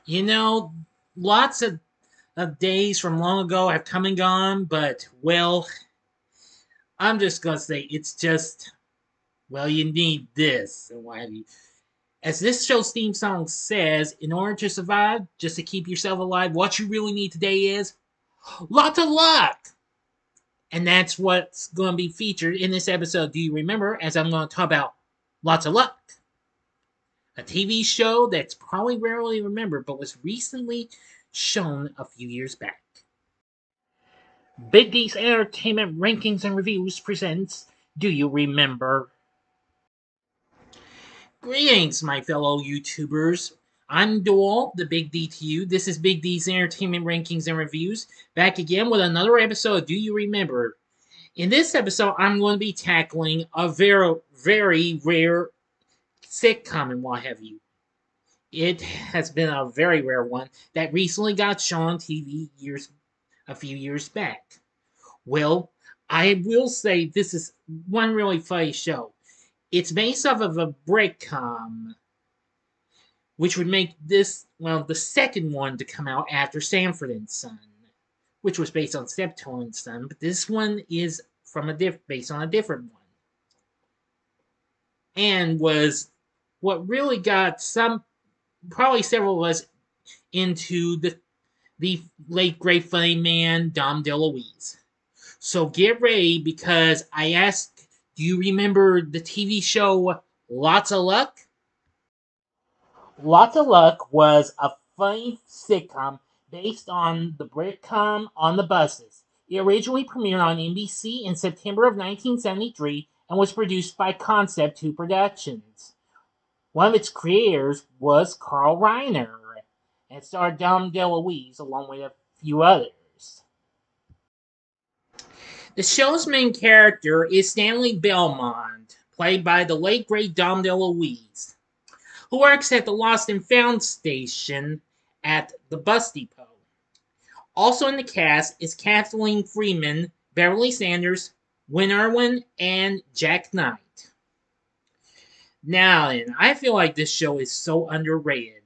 You know, lots of days from long ago have come and gone, but, well, I'm just gonna say it's just, well, you need this and what have you. As this show's theme song says, in order to survive, just to keep yourself alive, what you really need today is lots of luck! And that's what's going to be featured in this episode. Do you remember? As I'm going to talk about Lots of Luck, a TV show that's probably rarely remembered but was recently shown a few years back. Big D's Entertainment Rankings and Reviews presents Do You Remember? Greetings, my fellow YouTubers. I'm Doyle, the Big D to you. This is Big D's Entertainment Rankings and Reviews, back again with another episode of Do You Remember? In this episode, I'm going to be tackling a very, very rare sitcom and what have you. It has been a very rare one that recently got shown on TV a few years back. Well, I will say this is one really funny show. It's based off of a Britcom, which would make this, well, the second one to come out after Sanford and Son, which was based on Steptoe and Son, but this one is based on a different one. And was what really got probably several of us into the late great funny man Dom DeLuise. So get ready because I asked, do you remember the TV show Lotsa Luck? Lotsa Luck was a funny sitcom based on the Britcom on the buses. It originally premiered on NBC in September of 1973 and was produced by Concept 2 Productions. One of its creators was Carl Reiner, and starred Dom DeLuise along with a few others. The show's main character is Stanley Belmont, played by the late great Dom DeLuise, who works at the Lost and Found station at the bus depot. Also in the cast is Kathleen Freeman, Beverly Sanders, Win Irwin, and Jack Knight. Now then, I feel like this show is so underrated,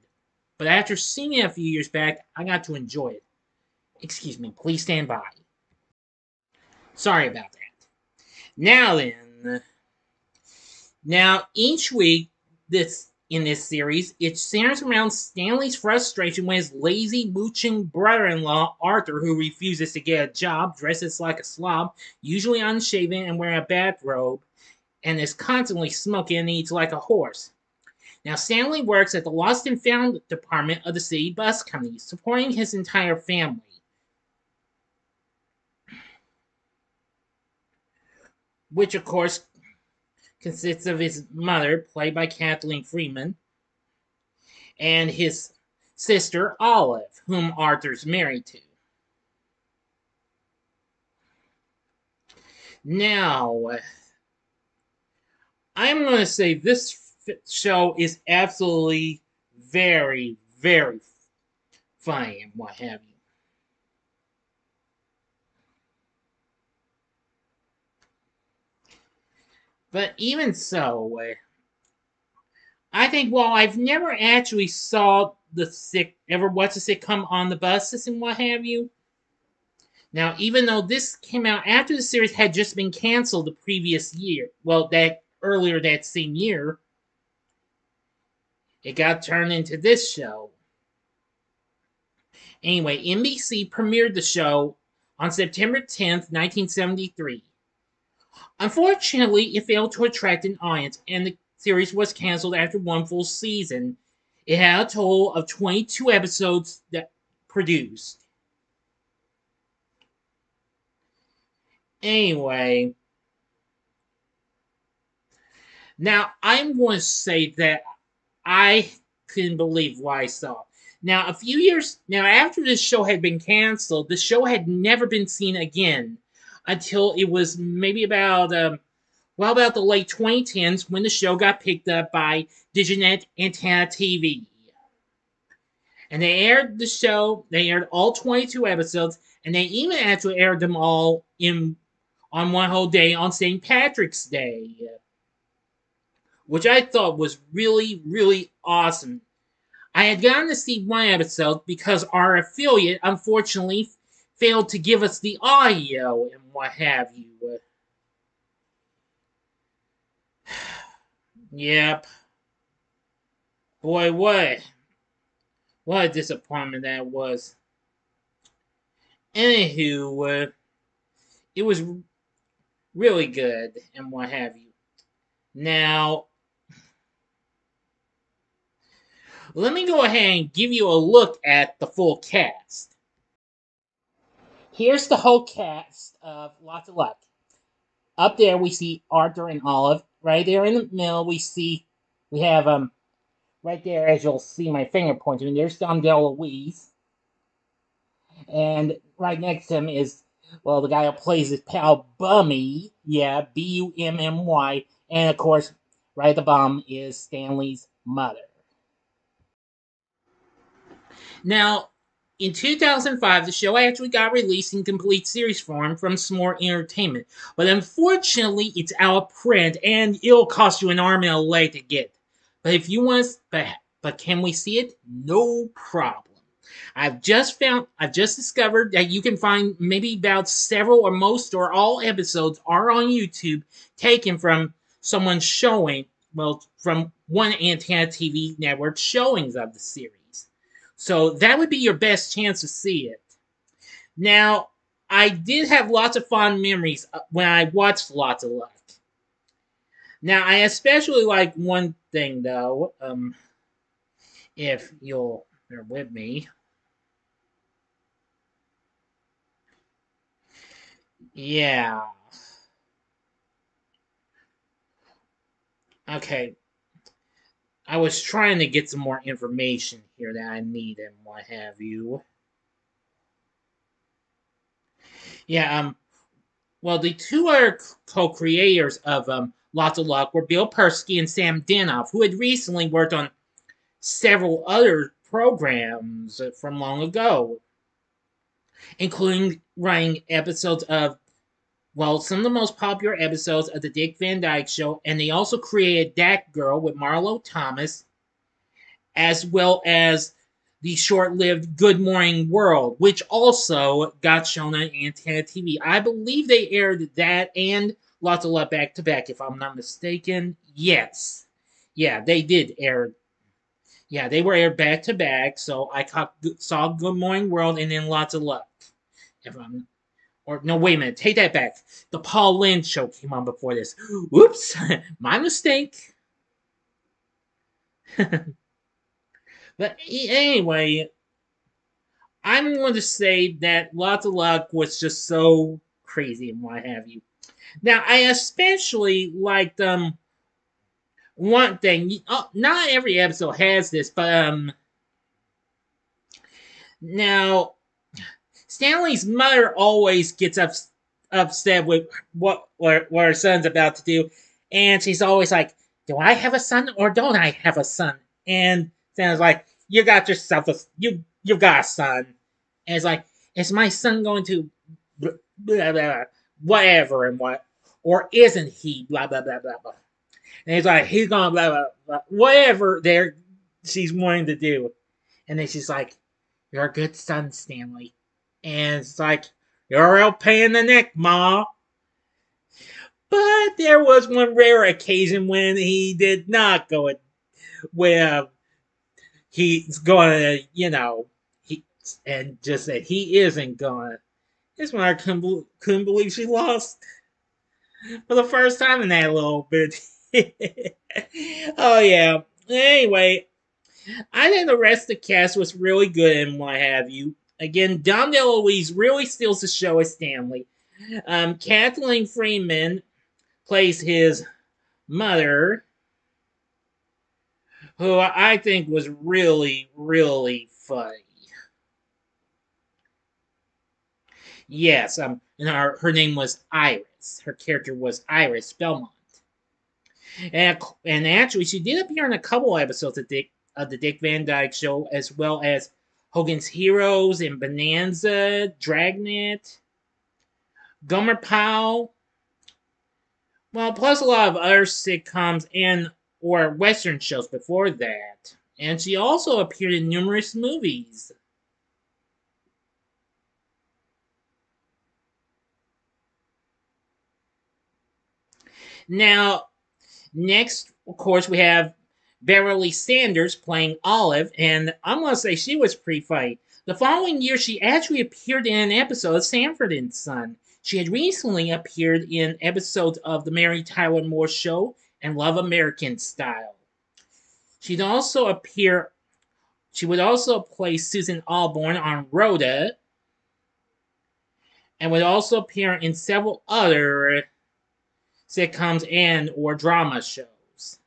but after seeing it a few years back, I got to enjoy it. Excuse me, please stand by. Sorry about that. Now then, each week in this series, it centers around Stanley's frustration with his lazy, mooching brother-in-law, Arthur, who refuses to get a job, dresses like a slob, usually unshaven and wearing a bathrobe, and is constantly smoking and eats like a horse. Now, Stanley works at the Lost and Found department of the city bus company, supporting his entire family. Which, of course, consists of his mother, played by Kathleen Freeman, and his sister, Olive, whom Arthur's married to. Now, I'm going to say this show is absolutely very, very funny and what have you. But even so, I think while I've never actually ever watched a sitcom on the buses and what have you. Now, even though this came out after the series had just been canceled the previous year, well, that earlier that same year, it got turned into this show. Anyway, NBC premiered the show on September 10th, 1973. Unfortunately, it failed to attract an audience, and the series was canceled after one full season. It had a total of 22 episodes that produced. Anyway, now I'm going to say that I couldn't believe what I saw. Now, after this show had been canceled, the show had never been seen again until it was maybe about the late 2010s when the show got picked up by Diginet Antenna TV. And they aired the show, they aired all 22 episodes, and they even actually aired them all on one whole day on St. Patrick's Day, which I thought was really, really awesome. I had gotten to see one episode because our affiliate unfortunately failed to give us the audio and what have you. Yep. Boy, what a disappointment that was. Anywho, it was really good and what have you. Now, let me go ahead and give you a look at the full cast. Here's the whole cast of Lotsa Luck. Up there we see Arthur and Olive. Right there in the middle we have right there, as you'll see my finger pointing, there's Dom DeLuise. And right next to him is, well, the guy who plays his pal Bummy. Yeah, Bummy. And of course, right at the bottom is Stanley's mother. Now, in 2005, the show actually got released in complete series form from S'more Entertainment. But unfortunately, it's out of print and it'll cost you an arm and a leg to get. But if you want to, but can we see it? No problem. I've just discovered that you can find maybe about several or most or all episodes are on YouTube taken from someone showing, well, from one Antenna TV network showings of the series. So that would be your best chance to see it. Now, I did have lots of fond memories when I watched Lotsa Luck. Now, I especially like one thing, though, if you'll bear with me. Yeah. Okay. I was trying to get some more information here that I need and what have you. Yeah, well, the two other co-creators of Lotsa Luck were Bill Persky and Sam Danoff, who had recently worked on several other programs from long ago, including writing episodes of, well, some of the most popular episodes of The Dick Van Dyke Show, and they also created That Girl with Marlo Thomas, as well as the short-lived Good Morning World, which also got shown on Antenna TV. I believe they aired that and Lotsa Luck back-to-back, if I'm not mistaken. Yes. Yeah, they did air. Yeah, they were aired back-to-back, so I saw Good Morning World and then Lotsa Luck. If I'm, or, no, wait a minute, take that back. The Paul Lynde show came on before this. Whoops, my mistake. But anyway, I'm going to say that Lotsa Luck was just so crazy and what have you. Now, I especially liked one thing. Not every episode has this, but now Stanley's mother always gets upset with what her son's about to do, and she's always like, "Do I have a son or don't I have a son?" And Stanley's like, "You got yourself you got a son." And it's like, "Is my son going to blah, blah, blah, whatever and what, or isn't he blah blah blah blah blah?" And it's like, "He's going blah blah blah whatever." There, she's wanting to do, and then she's like, "You're a good son, Stanley." And it's like, "You're a real pain in the neck, Ma." But there was one rare occasion when he did not go it, where he's going to, and just said he isn't going to. This one I couldn't believe she lost for the first time in that little bit. Oh, yeah. Anyway, I think the rest of the cast was really good and what have you. Again, Dom DeLuise really steals the show as Stanley. Kathleen Freeman plays his mother, who I think was really, really funny. Yes, and her name was Iris. Her character was Iris Belmont. And actually, she did appear in a couple episodes of the Dick Van Dyke Show, as well as Hogan's Heroes and Bonanza, Dragnet, Gomer Pyle. Well, plus a lot of other sitcoms and or Western shows before that. And she also appeared in numerous movies. Now, next, of course, we have Beverly Sanders playing Olive, and I'm going to say she was pretty funny. The following year, she actually appeared in an episode of Sanford and Son. She had recently appeared in episodes of The Mary Tyler Moore Show and Love American Style. She'd also appear. She would also play Susan Alborn on Rhoda, and would also appear in several other sitcoms and or drama shows.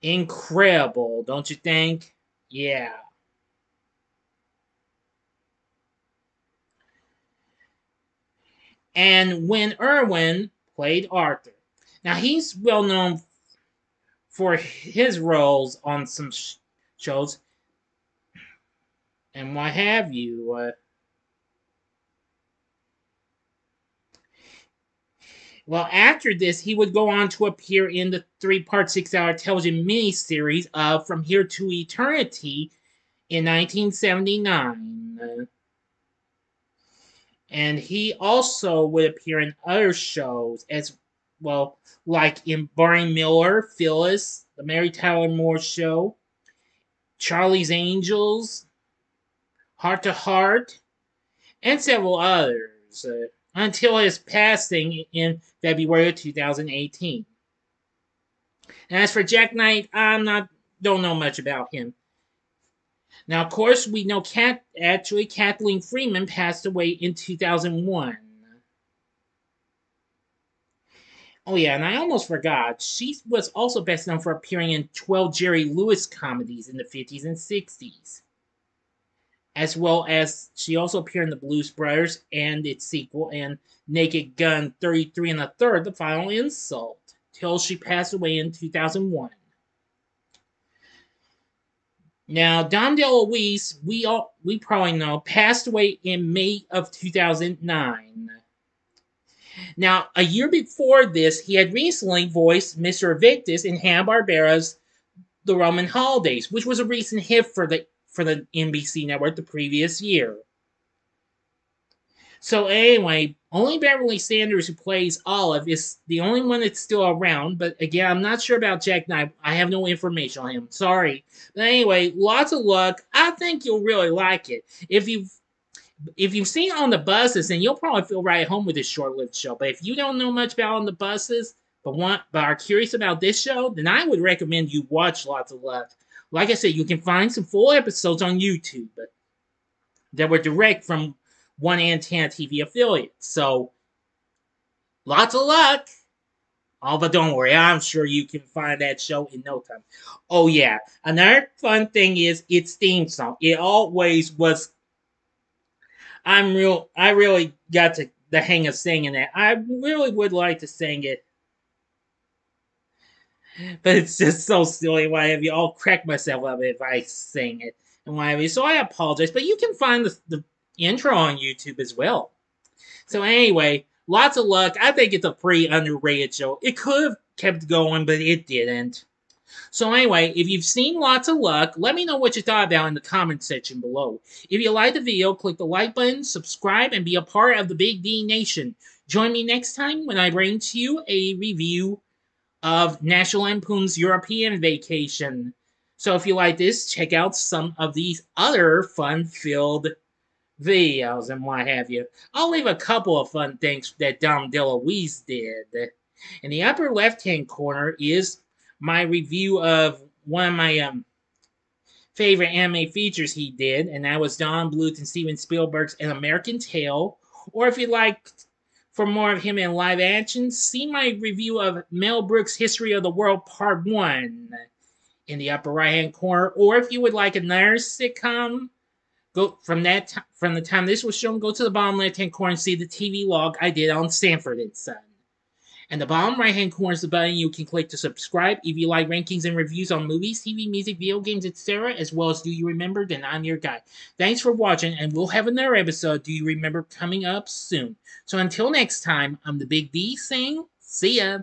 Incredible, don't you think? Yeah. And Win Irwin played Arthur. Now he's well known for his roles on some shows and what have you. Well, after this, he would go on to appear in the three-part, six-hour television miniseries of From Here to Eternity in 1979. And he also would appear in other shows as well, like in Barney Miller, Phyllis, The Mary Tyler Moore Show, Charlie's Angels, Heart to Heart, and several others, until his passing in February of 2018. And as for Jack Knight, don't know much about him. Now, of course, we know Kathleen Freeman passed away in 2001. Oh yeah, and I almost forgot, she was also best known for appearing in 12 Jerry Lewis comedies in the 50s and 60s. As well as she also appeared in the Blues Brothers and its sequel and Naked Gun 33 and a Third, The Final Insult, till she passed away in 2001. Now, Dom DeLuise, we probably know, passed away in May of 2009. Now, a year before this, he had recently voiced Mr. Evictus in Hanna-Barbera's The Roman Holidays, which was a recent hit for the NBC network the previous year. So anyway, only Beverly Sanders, who plays Olive, is the only one that's still around. But again, I'm not sure about Jack Knight. I have no information on him. Sorry. But anyway, lots of luck. I think you'll really like it. If you've seen it on the buses, then you'll probably feel right at home with this short-lived show. But if you don't know much about on the buses, but are curious about this show, then I would recommend you watch Lots of Luck. Like I said, you can find some full episodes on YouTube that were direct from one Antenna TV affiliate. So, lots of luck. Oh, but don't worry, I'm sure you can find that show in no time. Oh yeah, another fun thing is its theme song. It always was. I really got the hang of singing it. I really would like to sing it, but it's just so silly. Why have you all crack myself up if I sing it and why have you? So I apologize, but you can find the intro on YouTube as well. So anyway, lots of luck. I think it's a pretty underrated show. It could have kept going, but it didn't. So anyway, if you've seen Lots of Luck, let me know what you thought about in the comment section below. If you liked the video, click the like button, subscribe, and be a part of the Big D Nation. Join me next time when I bring to you a review of National Lampoon's European Vacation. So if you like this, check out some of these other fun-filled videos and what have you. I'll leave a couple of fun things that Dom DeLuise did. In the upper left-hand corner is my review of one of my favorite anime features he did, and that was Don Bluth and Steven Spielberg's An American Tail. Or if you'd like for more of him in live action, see my review of Mel Brooks' History of the World Part 1 in the upper right-hand corner. Or if you would like another sitcom, go from the time this was shown, go to the bottom left-hand corner and see the TV log I did on Sanford and Son. And the bottom right-hand corner is the button you can click to subscribe if you like rankings and reviews on movies, TV, music, video games, etc., as well as Do You Remember? Then I'm your guy. Thanks for watching, and we'll have another episode, Do You Remember, coming up soon. So until next time, I'm the Big D saying, see ya!